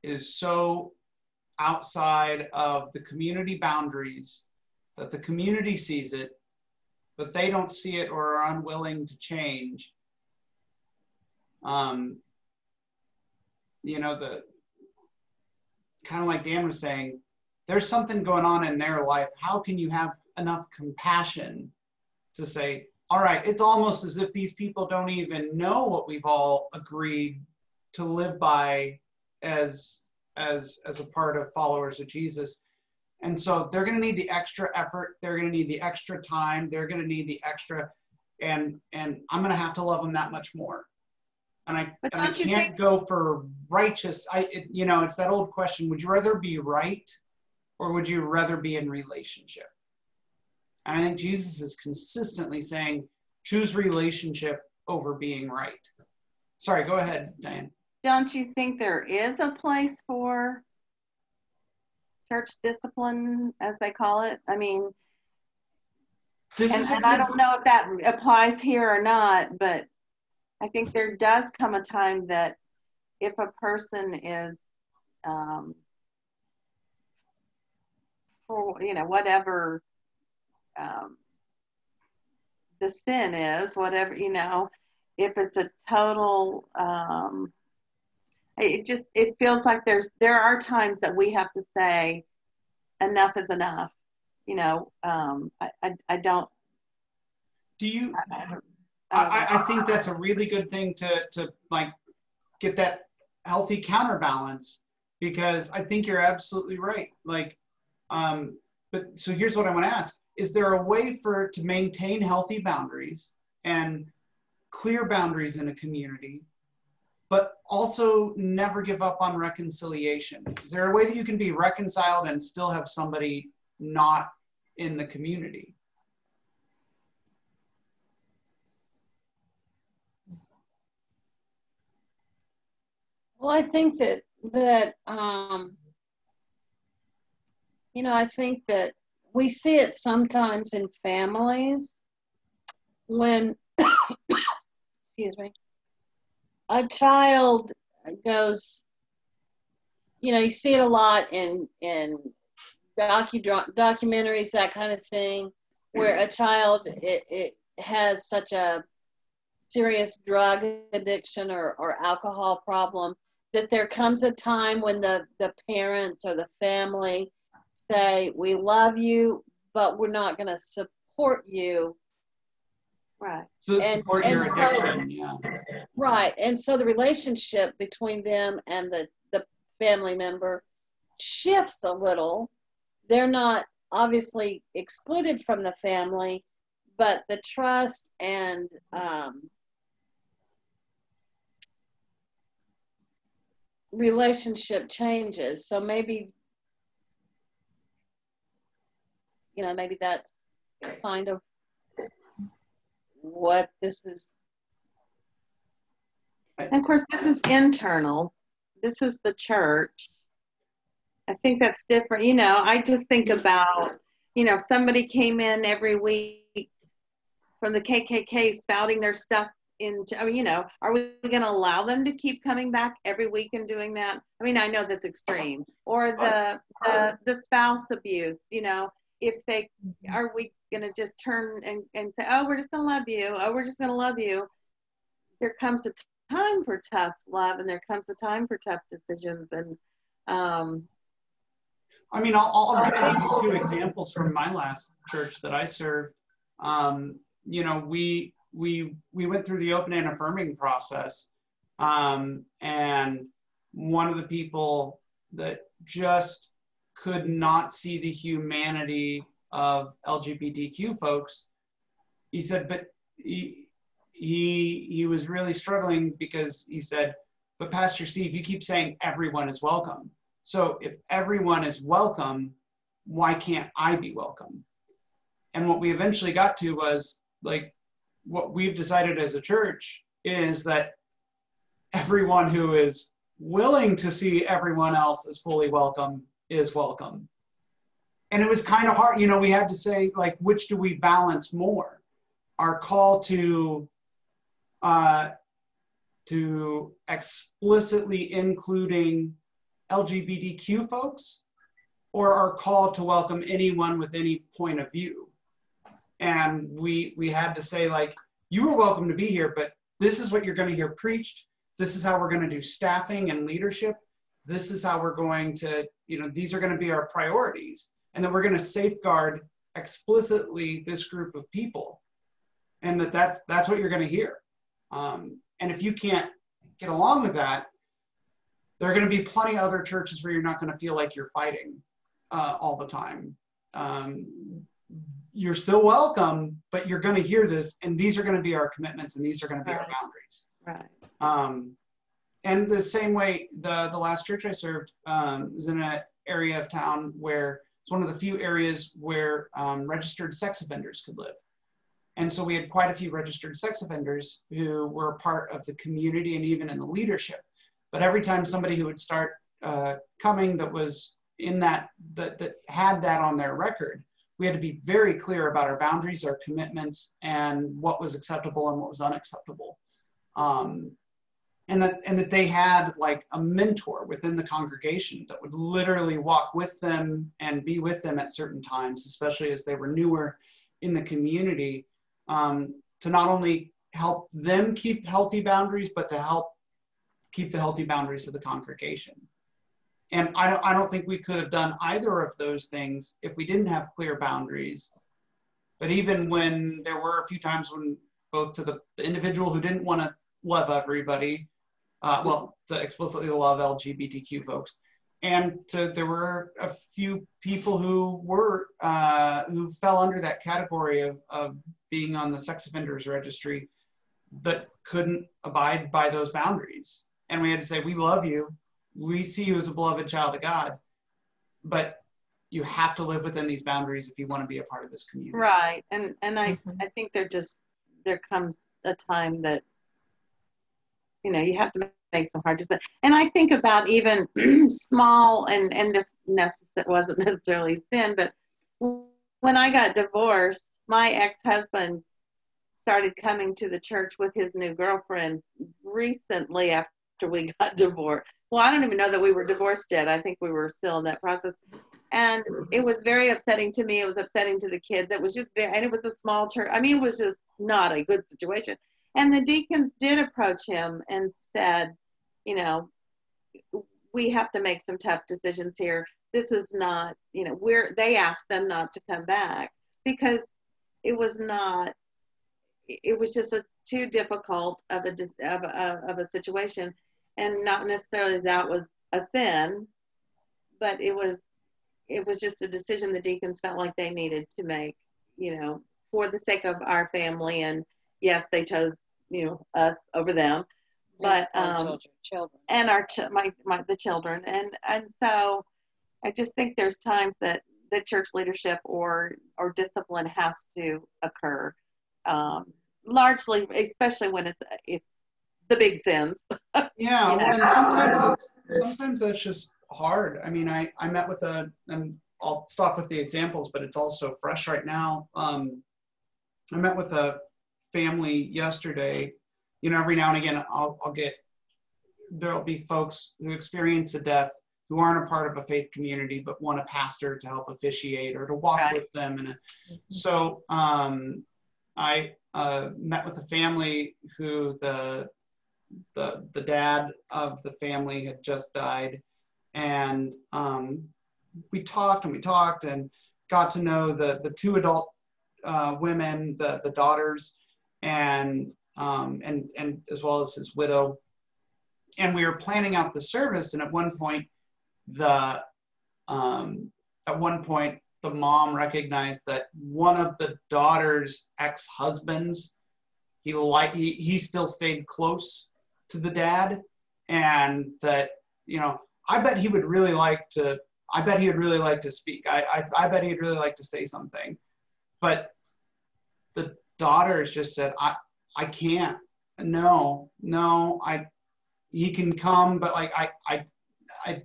[SPEAKER 1] is so outside of the community boundaries that the community sees it, but they don't see it or are unwilling to change, you know, the kind of like Dan was saying, there's something going on in their life. How can you have enough compassion to say, all right, it's almost as if these people don't even know what we've all agreed to live by as a part of followers of Jesus. And so they're going to need the extra effort. They're going to need the extra time. They're going to need the extra, and I'm going to have to love them that much more. And I can't go for righteous. You know, it's that old question, would you rather be right or would you rather be in relationship? And I think Jesus is consistently saying, choose relationship over being right. Sorry, go ahead, Diane.
[SPEAKER 5] Don't you think there is a place for church discipline, as they call it? I mean, and I don't know if that applies here or not, but I think there does come a time that if a person is, for, you know, whatever the sin is, whatever, you know, if it's a total, it feels like there are times that we have to say enough is enough. You know, I don't.
[SPEAKER 1] Do you? I think that's a really good thing to like get that healthy counterbalance, because I think you're absolutely right. Like, but so here's what I want to ask: is there a way to maintain healthy boundaries and clear boundaries in a community, but also never give up on reconciliation? Is there a way that you can be reconciled and still have somebody not in the community?
[SPEAKER 2] Well, I think that you know, I think that we see it sometimes in families when, excuse me, a child goes, you know, you see it a lot in documentaries, that kind of thing, where a child it has such a serious drug addiction or alcohol problem that there comes a time when the parents or the family say, we love you, but we're not going to support you.
[SPEAKER 5] Right.
[SPEAKER 1] So support your addiction, yeah.
[SPEAKER 2] Right. And so the relationship between them and the family member shifts a little. They're not obviously excluded from the family, but the trust and relationship changes. So maybe, you know, maybe that's kind of what this is.
[SPEAKER 5] And of course, this is internal. This is the church. I think that's different. You know, I just think about, you know, if somebody came in every week from the KKK spouting their stuff into, I mean, you know, are we going to allow them to keep coming back every week and doing that? I mean, I know that's extreme. Or the spouse abuse, you know, if they, are we going to just turn and say, oh, we're just going to love you. Oh, we're just going to love you. There comes a time for tough love, and there comes a time for tough decisions. And
[SPEAKER 1] I mean, I'll give you two examples from my last church that I served. You know, we went through the open and affirming process, and one of the people that just could not see the humanity of LGBTQ folks, he said, but he was really struggling because he said, but Pastor Steve, you keep saying everyone is welcome. So if everyone is welcome, why can't I be welcome? And what we eventually got to was like, what we've decided as a church is that everyone who is willing to see everyone else as fully welcome is welcome. And it was kind of hard, we had to say, like, which do we balance more? Our call to explicitly including LGBTQ folks, or our call to welcome anyone with any point of view. And we had to say, like, you are welcome to be here, but this is what you're going to hear preached. This is how we're going to do staffing and leadership. This is how we're going to, these are going to be our priorities. And then we're going to safeguard explicitly this group of people. And that's what you're going to hear. And if you can't get along with that, there are going to be plenty of other churches where you're not going to feel like you're fighting all the time. You're still welcome, but you're going to hear this, and these are going to be our commitments, and these are going to be our boundaries.
[SPEAKER 5] Right.
[SPEAKER 1] And the same way, the last church I served was in an area of town where it's one of the few areas where registered sex offenders could live. And so we had quite a few registered sex offenders who were a part of the community and even in the leadership. But every time somebody who would start coming that was in that had that on their record, we had to be very clear about our boundaries, our commitments, and what was acceptable and what was unacceptable. And that they had like a mentor within the congregation that would literally walk with them and be with them at certain times, especially as they were newer in the community, to not only help them keep healthy boundaries, but to help keep the healthy boundaries of the congregation. And I don't think we could have done either of those things if we didn't have clear boundaries. But even when there were a few times when both to the individual who didn't want to love everybody, to explicitly love LGBTQ folks, and there were a few people who were who fell under that category of being on the sex offenders registry that couldn't abide by those boundaries. And we had to say, we love you. We see you as a beloved child of God, but you have to live within these boundaries if you want to be a part of this community.
[SPEAKER 5] Right. And I think there comes a time that, you have to make some hard decisions. And I think about even small, and this wasn't necessarily sin, but when I got divorced, my ex-husband started coming to the church with his new girlfriend recently after we got divorced. Well, I don't even know that we were divorced yet. I think we were still in that process. And it was very upsetting to me. It was upsetting to the kids. It was just and it was a small church. I mean, it was just not a good situation. And the deacons did approach him and said, we have to make some tough decisions here. This is not, they asked them not to come back because it was just too difficult of a situation. And not necessarily that was a sin, but it was just a decision the deacons felt like they needed to make, for the sake of our family. And yes, they chose, us over them, but
[SPEAKER 2] children.
[SPEAKER 5] And the children. And so I just think there's times that the church leadership or discipline has to occur, largely, especially when it's the big sins.
[SPEAKER 1] Yeah, and sometimes that's just hard. I mean, I met with and I'll stop with the examples, but it's also fresh right now. I met with a family yesterday. Every now and again, there'll be folks who experience a death who aren't a part of a faith community, but want a pastor to help officiate or to walk with them. So I met with a family who the dad of the family had just died, and we talked and got to know the two adult women, the daughters, and as well as his widow. And we were planning out the service, and at one point the mom recognized that one of the daughter's ex-husbands he still stayed close to the dad, and that, you know, I bet he would really like to speak. I bet he'd really like to say something. But the daughters just said, I can't. No, he can come, but like I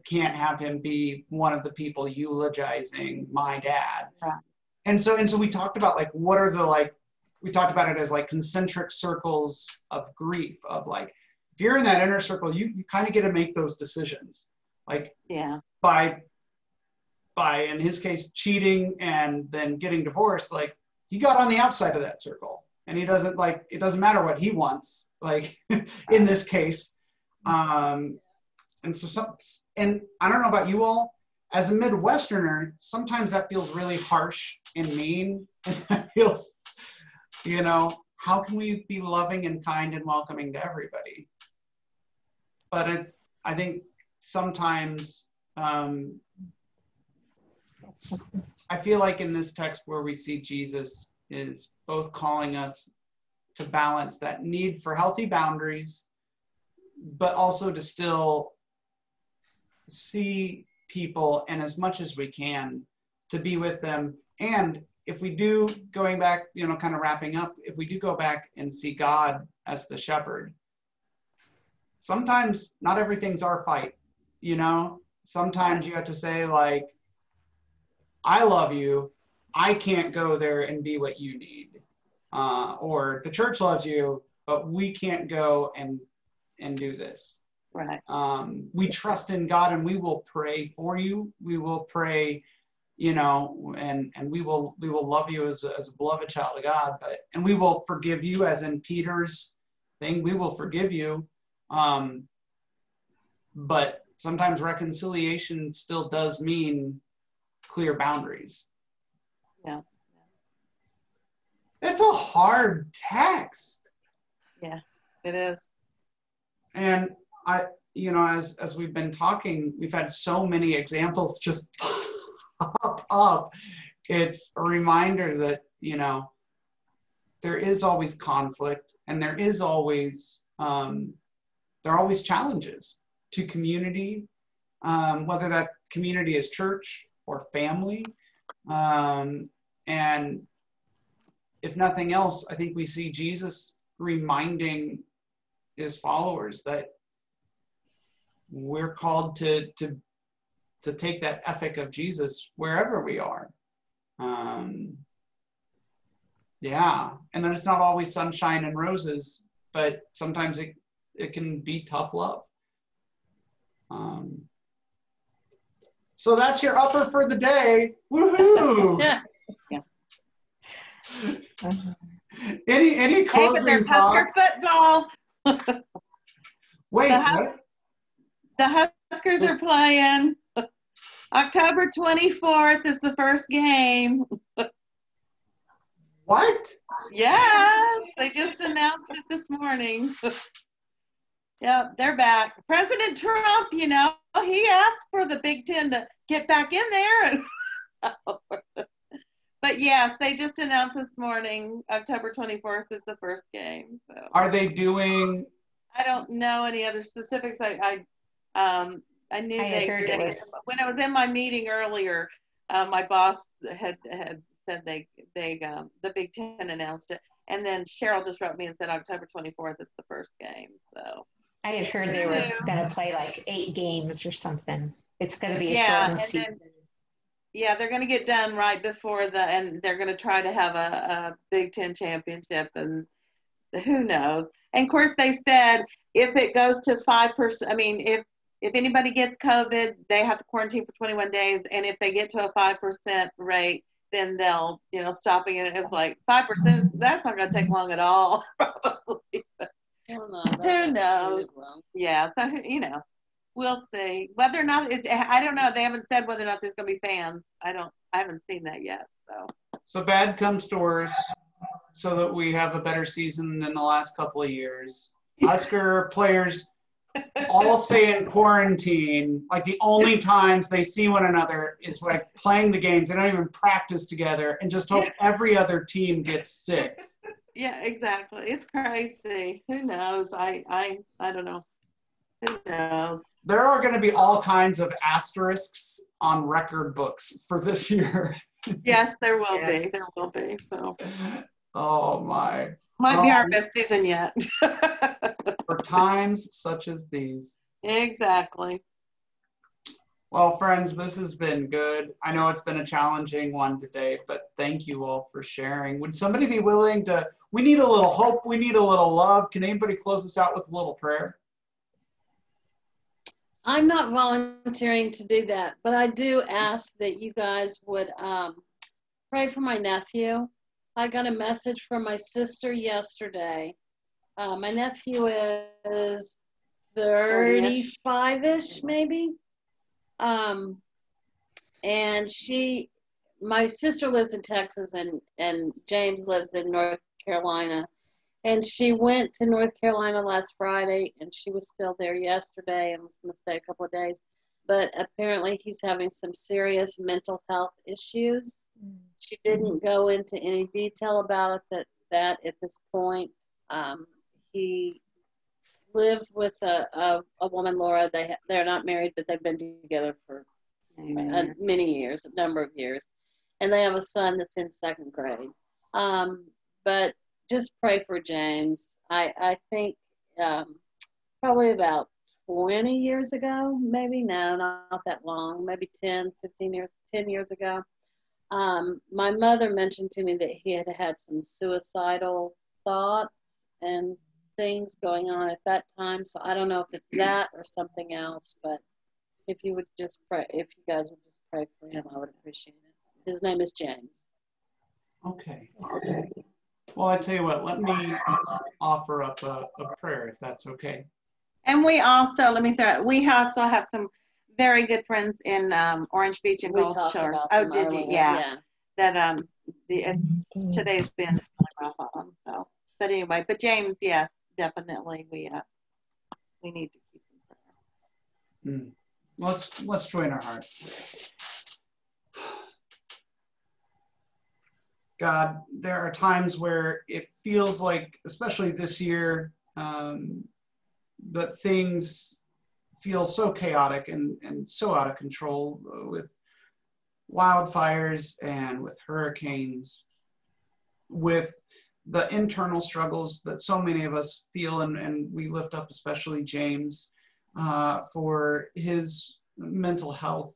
[SPEAKER 1] can't have him be one of the people eulogizing my dad.
[SPEAKER 5] Yeah.
[SPEAKER 1] And so we talked about like, what are the, we talked about it as like concentric circles of grief, of like, if you're in that inner circle, you kind of get to make those decisions. Like,
[SPEAKER 5] yeah,
[SPEAKER 1] by in his case, cheating and then getting divorced, like he got on the outside of that circle, and he doesn't, like, it doesn't matter what he wants, like in this case. And so and I don't know about you all, as a Midwesterner, sometimes that feels really harsh and mean, and that feels, you know, how can we be loving and kind and welcoming to everybody? But I think sometimes, I feel like in this text where we see Jesus is both calling us to balance that need for healthy boundaries, but also to still see people, and as much as we can, to be with them. And if we do, going back, you know, kind of wrapping up, if we do go back and see God as the shepherd, sometimes not everything's our fight, you know? Sometimes you have to say, like, I love you, I can't go there and be what you need. Or the church loves you, but we can't go and do this.
[SPEAKER 5] right.
[SPEAKER 1] We trust in God, and we will pray for you. We will pray, you know, and we will love you as a beloved child of God, and we will forgive you, as in Peter's thing, we will forgive you. But sometimes reconciliation still does mean clear boundaries.
[SPEAKER 5] Yeah.
[SPEAKER 1] It's a hard text.
[SPEAKER 5] Yeah, it is.
[SPEAKER 1] And you know, as we've been talking, we've had so many examples just pop up. It's a reminder that, you know, there is always conflict, and there is always, there are always challenges to community, whether that community is church or family. And if nothing else, I think we see Jesus reminding his followers that we're called to take that ethic of Jesus wherever we are. Yeah, and then it's not always sunshine and roses, but sometimes it can be tough love. So that's your upper for the day. Woohoo!
[SPEAKER 5] Yeah.
[SPEAKER 1] Any closing
[SPEAKER 5] but there's Husker
[SPEAKER 1] thoughts?
[SPEAKER 5] football.
[SPEAKER 1] Wait, what?
[SPEAKER 5] The Huskers are playing. October 24th is the first game.
[SPEAKER 1] What?
[SPEAKER 5] Yes, they just announced it this morning. Yeah, they're back. President Trump, you know, he asked for the Big Ten to get back in there. But yes, they just announced this morning, October 24th is the first game. So
[SPEAKER 1] Are they doing?
[SPEAKER 5] I don't know any other specifics. I knew they when I was in my meeting earlier, my boss had said they the Big Ten announced it, and then Cheryl just wrote me and said October 24th is the first game. So
[SPEAKER 3] I had heard they were going to play like 8 games or something. It's going to be a shortened season.
[SPEAKER 5] Yeah, they're going to get done right before and they're going to try to have a Big Ten championship, and who knows. And of course, they said if it goes to 5%, I mean, if anybody gets COVID, they have to quarantine for 21 days, and if they get to a 5% rate, then they'll, you know, stopping it. It's like 5%. That's not going to take long at all, probably. Who knows? Yeah, so you know. We'll see whether or not I don't know. They haven't said whether or not there's going to be fans. I haven't seen that yet.
[SPEAKER 1] So bad comes to worse, so that we have a better season than the last couple of years. Husker players all stay in quarantine. Like the only times they see one another is like playing the games. They don't even practice together, and just hope every other team gets sick.
[SPEAKER 5] Yeah, exactly. It's crazy. Who knows? I don't know. Who knows?
[SPEAKER 1] There are going to be all kinds of asterisks on record books for this year.
[SPEAKER 5] Yes, there will be. There will be. So.
[SPEAKER 1] Oh my.
[SPEAKER 5] Might be our best season yet.
[SPEAKER 1] For times such as these.
[SPEAKER 5] Exactly.
[SPEAKER 1] Well, friends, this has been good. I know it's been a challenging one today, but thank you all for sharing. Would somebody be willing to, we need a little hope, we need a little love. Can anybody close us out with a little prayer?
[SPEAKER 2] I'm not volunteering to do that, but I do ask that you guys would pray for my nephew. I got a message from my sister yesterday. My nephew is 35-ish, maybe. And my sister lives in Texas and James lives in North Carolina. And she went to North Carolina last Friday, and she was still there yesterday and was going to stay a couple of days. But apparently he's having some serious mental health issues. She didn't go into any detail about it that at this point. He lives with a woman, Laura. They're not married, but they've been together for many years, a number of years. And they have a son that's in 2nd grade. But just pray for James. I think probably about 20 years ago, maybe, no, not that long, maybe 10 years ago. My mother mentioned to me that he had some suicidal thoughts and things going on at that time. So I don't know if it's that or something else, but if you would just pray, if you guys would just pray for him, I would appreciate it. His name is James.
[SPEAKER 1] Okay. Well, I tell you what, let me offer up a prayer, if that's okay.
[SPEAKER 5] And we also, we also have some very good friends in Orange Beach and Gulf Shores. Oh, did you? Yeah. That today's been really rough on them. So, but anyway, but James, yes, definitely, we need to keep him prayer.
[SPEAKER 1] Let's join our hearts. God, there are times where it feels like, especially this year, that things feel so chaotic and so out of control with wildfires and with hurricanes, with the internal struggles that so many of us feel, and we lift up especially James for his mental health.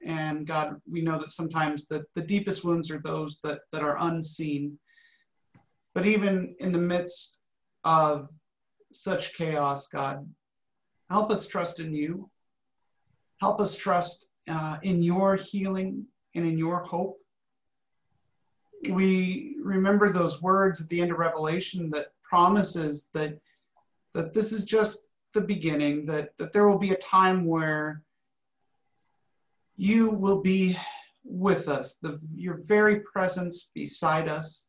[SPEAKER 1] And God, we know that sometimes the deepest wounds are those that are unseen. But even in the midst of such chaos, God, help us trust in you. Help us trust in your healing and in your hope. We remember those words at the end of Revelation that promises that this is just the beginning, that there will be a time where you will be with us, your very presence beside us,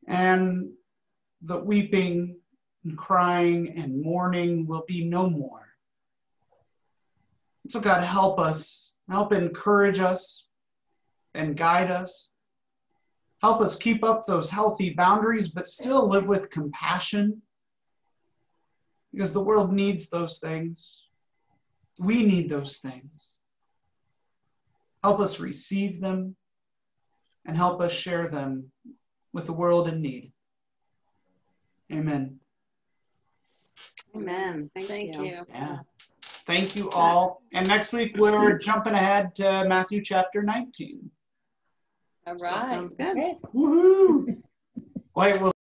[SPEAKER 1] and the weeping and crying and mourning will be no more. So God, help us, help encourage us and guide us. Help us keep up those healthy boundaries, but still live with compassion, because the world needs those things. We need those things. Help us receive them and help us share them with the world in need. Amen.
[SPEAKER 5] Amen. Thank you.
[SPEAKER 1] Yeah. Thank you all. And next week, we're jumping ahead to Matthew chapter 19.
[SPEAKER 2] All right.
[SPEAKER 5] Sounds good.
[SPEAKER 2] Okay.
[SPEAKER 1] Woohoo! Wait, we'll